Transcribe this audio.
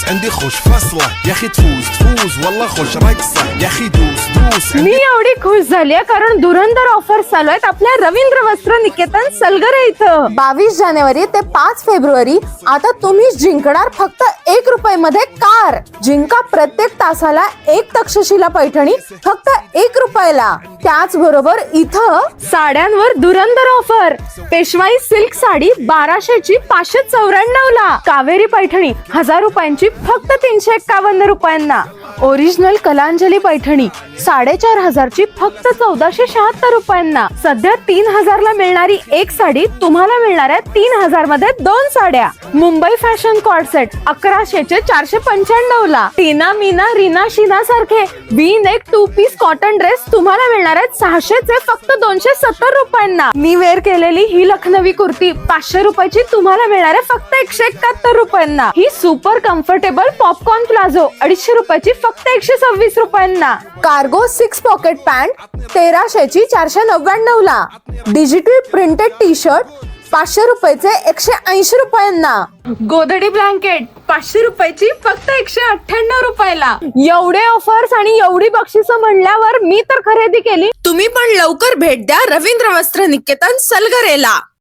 عندي خوش فصلة يا اخي تفوز والله خوش رقصة يا اخي دوس मी एवढी खुश झाली कारण धुरंधर ऑफर चालू आहेत आपल्या रवींद्र वस्त्र निकेतन सलगरे इथं. 22 जानेवारी ते 5 फेब्रुवारी आता तुम्ही जिंकणार फक्त 1 रुपयामध्ये कार. जिंका प्रत्येक तासाला 1 तक्षशिला पैठणी फक्त 1 रुपयाला. त्याचबरोबर इथं साड्यांवर धुरंधर ऑफर. पेशवाई सिल्क साडी 1200 ची 594 ला. कावेरी पैठणी 1000 रुपयांची फक्त 351 रुपयांना. ओरिजिनल कलांजली पैठणी 4500 ची फक्त 1476 रुपयांना. सध्या 3000 ला मिळणारी एक साडी तुम्हाला मिळणार आहे 3000 मध्ये 2 साड्या. मुंबई फॅशन कॉर्ड सेट 1100 चे 495 ला. टीना मीना रीना शीना सारखे V neck 2 piece cotton dress तुम्हाला मिळणार आहेत 600 चे फक्त 270 रुपयांना. मी वेअर केलेली ही लखनवी कुर्ती 500 रुपयाची तुम्हाला मिळणार आहे फक्त 171 रुपयांना. ही सुपर कम्फर्टेबल पॉपकॉर्न प्लाझो 250 रुपयाची फक्त 126 रुपयांना. कार्गो 6 पॉकेट पॅन्ट 1300 ची 499 ला. डिजिटल प्रिंटेड टी शर्ट 500 रुपयाचे 180 रुपयांना. गोदडी ब्लँकेट 500 रुपयाची फक्त 198 रुपयाला. एवढे ऑफर्स आणि एवढी बक्षिसं म्हणल्यावर मी तर खरेदी केली. तुम्ही पण लवकर भेट द्या रवींद्र वस्त्र निकेतन सलगरेला.